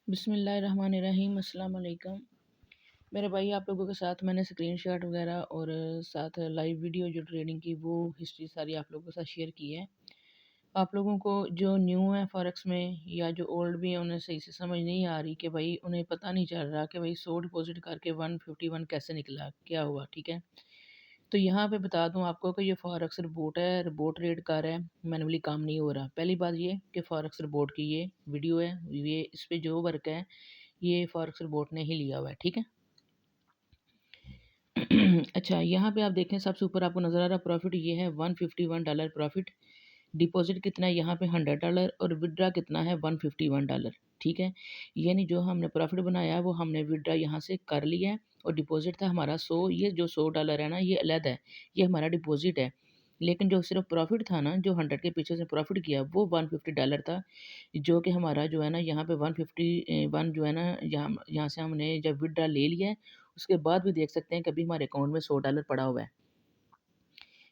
बिस्मिल्लाहिर्रहमानिर्रहीम अस्सलाम वालेकुम। मेरे भाई आप लोगों के साथ मैंने स्क्रीनशॉट वगैरह और साथ लाइव वीडियो जो ट्रेडिंग की वो हिस्ट्री सारी आप लोगों के साथ शेयर की है। आप लोगों को जो न्यू है फॉरेक्स में या जो ओल्ड भी है उन्हें सही से समझ नहीं आ रही कि भाई उन्हें पता नहीं चल रहा कि भाई 100 डिपॉजिट करके 151 कैसे निकला, क्या हुआ। ठीक है, तो यहाँ पे बता दूँ आपको कि ये फॉरेक्स रिपोर्ट है, रिपोर्ट रीड कर है, मैनुअली काम नहीं हो रहा। पहली बात ये कि फॉरेक्स रिपोर्ट की ये वीडियो है, ये इस पे जो वर्क है ये फॉरेक्स रिपोर्ट ने ही लिया हुआ है। ठीक है। अच्छा, यहाँ पे आप देखें सबसे ऊपर आपको नज़र आ रहा प्रॉफिट ये है $151 प्रॉफिट। डिपॉजिट कितना है यहाँ पे $100 और विड्रा कितना है $151। ठीक है, यानी जो हमने प्रॉफिट बनाया है वो हमने विड्रा यहाँ से कर लिया है और डिपॉजिट था हमारा 100। ये जो $100 है ना ये अलग है, ये हमारा डिपॉजिट है। लेकिन जो सिर्फ प्रॉफिट था ना, जो 100 के पीछे से प्रॉफिट किया वो $150 था, जो कि हमारा जो है ना यहाँ पे 151 जो है ना, यहाँ यहाँ से हमने जब विड्रा ले लिया है उसके बाद भी देख सकते हैं कभी हमारे अकाउंट में $100 पड़ा हुआ है।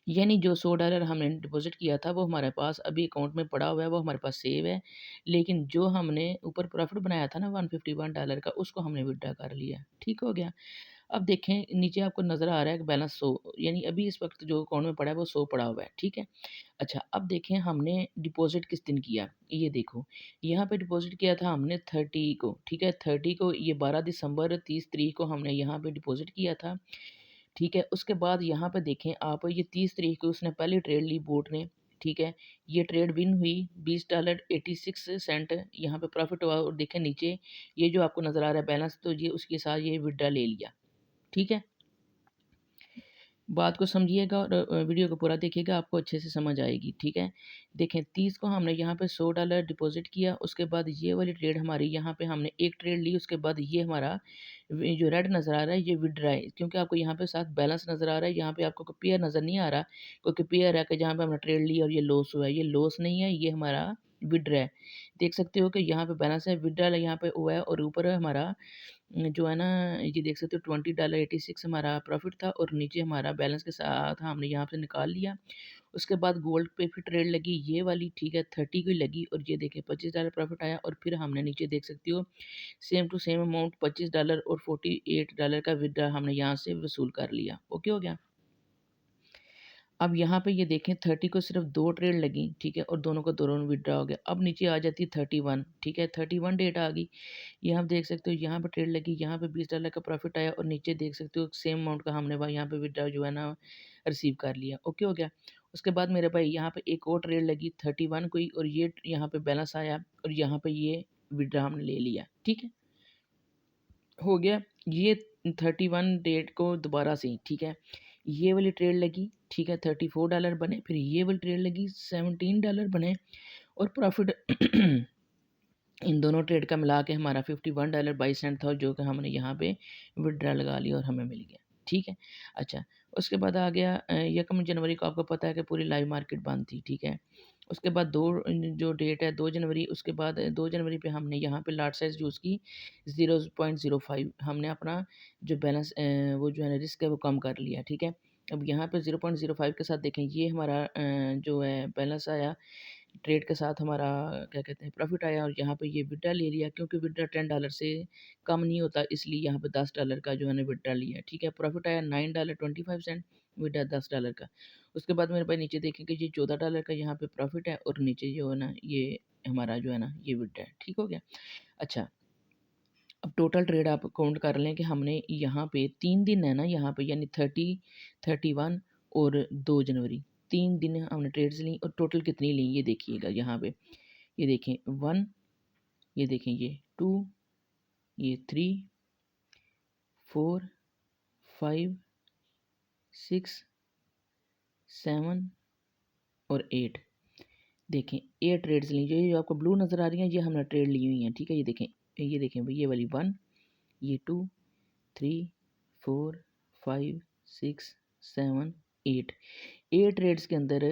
यानी जो $100 हमने डिपॉज़िट किया था वो हमारे पास अभी अकाउंट में पड़ा हुआ है, वो हमारे पास सेव है। लेकिन जो हमने ऊपर प्रॉफ़िट बनाया था ना $151 का, उसको हमने विथड्रॉ कर लिया। ठीक हो गया। अब देखें नीचे आपको नज़र आ रहा है कि बैलेंस 100, यानी अभी इस वक़्त जो अकाउंट में पड़ा है वो 100 पड़ा हुआ है। ठीक है। अच्छा, अब देखें हमने डिपॉज़िट किस दिन किया, ये देखो। यहाँ पे डिपॉज़िट किया था हमने 30 को। ठीक है, 30 को, ये 12 दिसंबर 30 तारीख को हमने यहाँ पे डिपॉज़िट किया था। ठीक है, उसके बाद यहाँ पे देखें आप, ये 30 तारीख को उसने पहली ट्रेड ली बोट ने। ठीक है, ये ट्रेड विन हुई $20.86 यहाँ पे प्रॉफिट हुआ और देखें नीचे ये जो आपको नज़र आ रहा है बैलेंस, तो ये उसके साथ ये विड्रॉ ले लिया। ठीक है, बात को समझिएगा और वीडियो को पूरा देखिएगा, आपको अच्छे से समझ आएगी। ठीक है, देखें 30 को हमने यहाँ पे $100 डिपॉजिट किया, उसके बाद ये वाली ट्रेड हमारी यहाँ पे हमने एक ट्रेड ली, उसके बाद ये हमारा जो रेड नज़र आ रहा है ये विड्रॉ है, क्योंकि आपको यहाँ पे साथ बैलेंस नज़र आ रहा है। यहाँ पे आपको पेयर नज़र नहीं आ रहा, क्योंकि पेयर है कि जहाँ पे हमने ट्रेड ली और ये लॉस हुआ है, ये लॉस नहीं है, ये हमारा विड्रॉ है। देख सकते हो कि यहाँ पे बैलेंस है, विड्रॉ यहाँ पे हुआ है और ऊपर हमारा जो है ना, ये देख सकते हो $20.86 हमारा प्रॉफिट था और नीचे हमारा बैलेंस के साथ हमने यहाँ से निकाल लिया। उसके बाद गोल्ड पे फिर ट्रेड लगी ये वाली। ठीक है, 30 की लगी और ये देखें $25 प्रॉफिट आया और फिर हमने नीचे देख सकते हो सेम टू सेम अमाउंट $25 और $48 का विड्रॉ हमने यहाँ से वसूल कर लिया। ओके हो गया। अब यहाँ पे ये देखें 30 को सिर्फ 2 ट्रेड लगी। ठीक है, और दोनों का दोनों विड्रॉ हो गया। अब नीचे आ जाती है 31। ठीक है, 31 डेट आ गई। ये आप देख सकते हो यहाँ पे ट्रेड लगी, यहाँ पे $20 का प्रॉफिट आया और नीचे देख सकते हो सेम अमाउंट का हमने भाई यहाँ पे विड्रॉ जो है ना रिसीव कर लिया। ओके हो गया। उसके बाद मेरे भाई यहाँ पे एक और ट्रेड लगी 31 को ही और ये यहाँ पे बैलेंस आया और यहाँ पे ये विड्रॉ हमने ले लिया। ठीक है, हो गया। ये 31 डेट को दोबारा से, ठीक है, ये वाली ट्रेड लगी। ठीक है, $34 बने, फिर ये वाली ट्रेड लगी $17 बने और प्रॉफिट इन दोनों ट्रेड का मिला के हमारा $51.22 था, जो कि हमने यहाँ पे विड्रॉ लगा लिया और हमें मिल गया। ठीक है। अच्छा, उसके बाद आ गया 1 जनवरी को, आपको पता है कि पूरी लाइव मार्केट बंद थी। ठीक है, उसके बाद जो डेट है 2 जनवरी, उसके बाद 2 जनवरी पे हमने यहाँ पे लॉट साइज़ यूज़ की 0.05, हमने अपना जो बैलेंस वो जो है ना रिस्क है वो कम कर लिया। ठीक है, अब यहाँ पे 0.05 के साथ देखें ये हमारा जो है बैलेंस आया, ट्रेड के साथ हमारा क्या कहते हैं प्रॉफिट आया और यहाँ पे ये विड्रॉ ले लिया, क्योंकि विड्रॉ $10 से कम नहीं होता, इसलिए यहाँ पे $10 का जो है ना विड्रॉ लिया। ठीक है, प्रॉफिट आया $9.25, विड्रॉ $10 का। उसके बाद मेरे भाई नीचे देखेंगे ये $14 का यहाँ पे प्रॉफिट है और नीचे जो है ना ये हमारा जो है ना ये विड्रॉ है। ठीक हो गया। अच्छा, अब टोटल ट्रेड आप काउंट कर लें कि हमने यहाँ पे 3 दिन है ना यहाँ पे, यानी 30, 31 और 2 जनवरी, 3 दिन हमने ट्रेड्स ली और टोटल कितनी ली ये देखिएगा यहाँ पे। ये देखें 1, ये देखें ये 2, ये 3, 4, 5, 6, 7 और 8। देखें 8 ट्रेड्स ली, ये जो आपको ब्लू नज़र आ रही हैं ये हमने ट्रेड ली हुई हैं। ठीक है, ये देखें भाई, ये वाली 1, ये 2, 3, 4, 5, 6, 7, 8, 8 ट्रेड्स के अंदर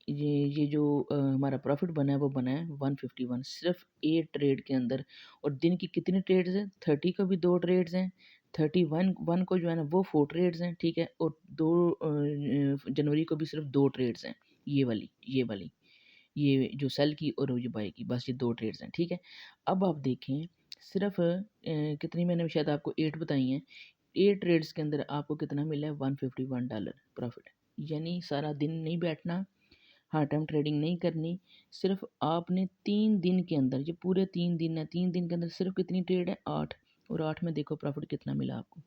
ये जो हमारा प्रॉफिट बना है वो बना है 151, सिर्फ 8 ट्रेड के अंदर। और दिन की कितनी ट्रेड्स हैं, 30 को भी 2 ट्रेड्स हैं, 31 को जो है ना वो 4 ट्रेड्स हैं। ठीक है, और 2 जनवरी को भी सिर्फ 2 ट्रेड्स हैं, ये जो सेल की और ये बाई की, बस ये 2 ट्रेड्स हैं। ठीक है, अब आप देखें सिर्फ कितनी मैंने शायद आपको 8 बताई हैं। 8 ट्रेड्स के अंदर आपको कितना मिला है, $151 प्रॉफ़िट। यानी सारा दिन नहीं बैठना, हार्ड टाइम ट्रेडिंग नहीं करनी, सिर्फ आपने 3 दिन के अंदर, ये पूरे 3 दिन है, 3 दिन के अंदर सिर्फ कितनी ट्रेड है, 8, और 8 में देखो प्रॉफ़िट कितना मिला आपको।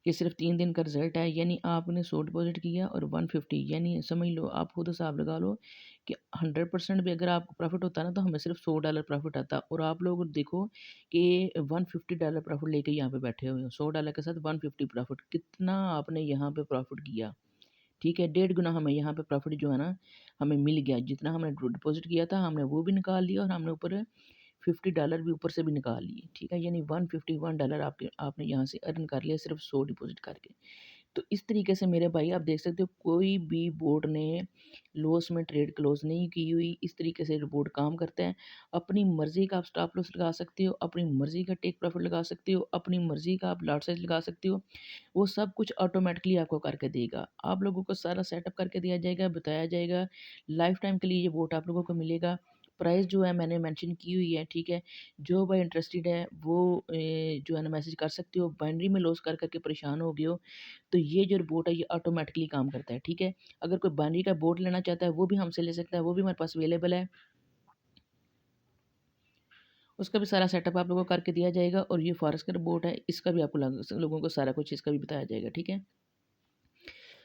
ये सिर्फ 3 दिन का रिज़ल्ट है, यानी आपने 100 डिपॉज़िट किया और 150, यानी समझ लो, आप खुद हिसाब लगा लो कि 100% भी अगर आपको प्रॉफ़िट होता ना तो हमें सिर्फ $100 प्रॉफ़िट आता, और आप लोग देखो कि $150 प्रॉफ़िट लेके यहाँ पे बैठे हुए हो। $100 के साथ 150 प्रॉफ़िट, कितना आपने यहाँ पे प्रॉफ़िट किया। ठीक है, 1.5 गुना हमें यहाँ पे प्रॉफ़िट जो है ना, हमें मिल गया। जितना हमने डिपॉज़िट किया था हमने वो भी निकाल लिया, और हमने ऊपर $50 भी ऊपर से भी निकाल लिए। ठीक है, यानी $151 आपने यहाँ से अर्न कर लिया सिर्फ 100 डिपॉज़िट करके। तो इस तरीके से मेरे भाई आप देख सकते हो, कोई भी बोर्ड ने लॉस में ट्रेड क्लोज़ नहीं की हुई। इस तरीके से बोर्ड काम करता है। अपनी मर्ज़ी का आप स्टॉप लॉस लगा सकते हो, अपनी मर्ज़ी का टेक प्रॉफ़िट लगा सकते हो, अपनी मर्ज़ी का आप लॉट साइज़ लगा सकते हो। वो सब कुछ ऑटोमेटिकली आपको करके देगा। आप लोगों को सारा सेटअप करके दिया जाएगा, बताया जाएगा। लाइफ़ टाइम के लिए ये बोट आप लोगों को मिलेगा। प्राइस जो है मैंने मेंशन की हुई है, ठीक है। जो भाई इंटरेस्टेड है वो जो है ना मैसेज कर सकते हो। बाइनरी में लॉस कर के परेशान हो गए हो, तो ये जो बोट है ये ऑटोमेटिकली काम करता है, ठीक है। अगर कोई बाइनरी का बोट लेना चाहता है वो भी हमसे ले सकता है, वो भी हमारे पास अवेलेबल है। उसका भी सारा सेटअप आप लोगों को करके दिया जाएगा, और ये फॉरेक्स का बोट है, इसका भी आपको लोगों को सारा कुछ इसका भी बताया जाएगा, ठीक है।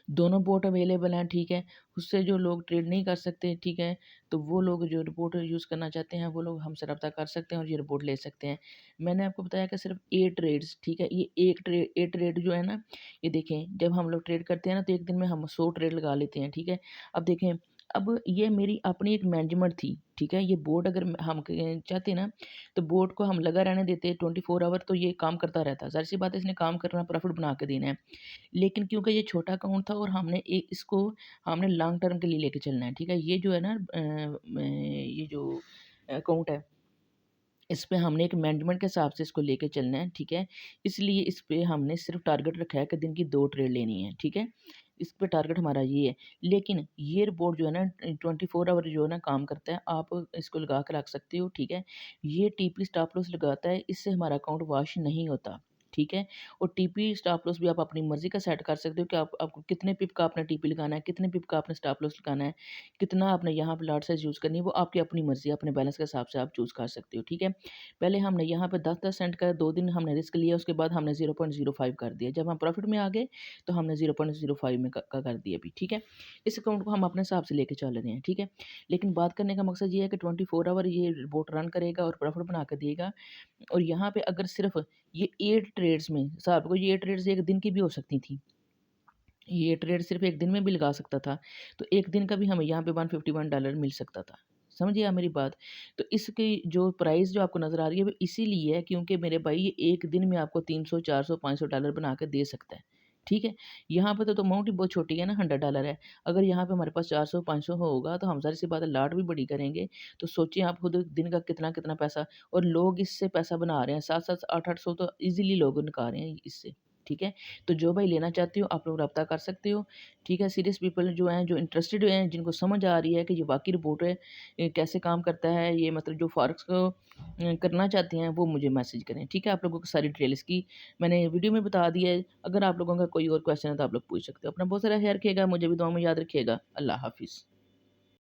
दोनों बोट अवेलेबल हैं, ठीक है। उससे जो लोग ट्रेड नहीं कर सकते, ठीक है, तो वो लोग जो रिपोर्ट यूज़ करना चाहते हैं वो लोग हमसे रब्ता कर सकते हैं और ये रिपोर्ट ले सकते हैं। मैंने आपको बताया कि सिर्फ 8 ट्रेड्स, ठीक है। ये 8 ट्रेड जो है ना, ये देखें, जब हम लोग ट्रेड करते हैं ना तो एक दिन में हम 100 ट्रेड लगा लेते हैं, ठीक है। अब देखें, अब ये मेरी अपनी एक मैनेजमेंट थी, ठीक है। ये बोर्ड अगर हम चाहते ना तो बोर्ड को हम लगा रहने देते 24 आवर, तो ये काम करता रहता। ज़ाहिर सी बात है, इसने काम करना, प्रॉफिट बना के देना है। लेकिन क्योंकि ये छोटा अकाउंट था और हमने इसको हमने लॉन्ग टर्म के लिए लेके चलना है, ठीक है। ये जो है ना ये जो अकाउंट है, इस पे हमने एक मैनेजमेंट के हिसाब से इसको लेके चलना है, ठीक है। इसलिए इस पे हमने सिर्फ टारगेट रखा है कि दिन की 2 ट्रेड लेनी है, ठीक है। इस पे टारगेट हमारा ये है। लेकिन ये रिपोर्ट जो है ना 24 आवर जो है ना काम करता है, आप इसको लगा के रख सकते हो, ठीक है। ये टीपी स्टॉप लॉस लगाता है, इससे हमारा अकाउंट वॉश नहीं होता, ठीक है। और टीपी स्टॉप लॉस भी आप अपनी मर्ज़ी का सेट कर सकते हो कि आपको कितने पिप का आपने टीपी लगाना है, कितने पिप का आपने स्टॉप लॉस लगाना है, कितना आपने यहाँ पे लॉट साइज़ यूज़ करनी है, वो आपकी अपनी मर्ज़ी है, अपने बैलेंस के हिसाब से आप चूज़ कर सकते हो, ठीक है। पहले हमने यहाँ पे 10-10 सेंट का 2 दिन हमने रिस्क लिया, उसके बाद हमने 0.05 कर दिया। जब हम प्रॉफ़िट में आ गए तो हमने 0.05 में का कर दिया अभी, ठीक है। इस अकाउंट को हम अपने हिसाब से लेके चल रहे हैं, ठीक है। लेकिन बात करने का मकसद ये है कि 24 आवर ये बोट रन करेगा और प्रॉफ़िट बना के देगा। और यहाँ पे अगर सिर्फ़ ये 8 ट्रेड्स में साहब को, ये 8 ट्रेड्स 1 दिन की भी हो सकती थी। ये ट्रेड सिर्फ़ 1 दिन में भी लगा सकता था, तो 1 दिन का भी हमें यहाँ पे $151 मिल सकता था। समझिए आप मेरी बात? तो इसकी जो प्राइस जो आपको नज़र आ रही है वो इसीलिए है क्योंकि मेरे भाई ये 1 दिन में आपको 300, 400, $500 बना के दे सकता है। ठीक है? यहाँ पे तो अमाउंट ही बहुत छोटी है ना, $100 है। अगर यहाँ पे हमारे पास 400, 500 होगा तो हम ज़ाहिर-सी बात है लाट भी बड़ी करेंगे। तो सोचिए आप खुद दिन का कितना-कितना पैसा, और लोग इससे पैसा बना रहे हैं, 7-7, 8-800 तो ईज़िली लोग निकाल रहे हैं इससे। ठीक है? तो जो भाई लेना चाहते हो आप लोग रब्ता कर सकते हो, ठीक है। सीरियस पीपल जो हैं, जो इंटरेस्टेड हैं, जिनको समझ आ रही है कि ये वाक़ई रिपोर्ट है, कैसे काम करता है, ये मतलब जो फॉरेक्स को करना चाहते हैं वो मुझे मैसेज करें, ठीक है। आप लोगों को सारी डिटेल इसकी मैंने वीडियो में बता दी है। अगर आप लोगों का कोई और क्वेश्चन है तो आप लोग पूछ सकते हो। अपना बहुत सारा ख़्याल रखिएगा, मुझे भी दुआ में याद रखिएगा। अल्लाह हाफ़िज़।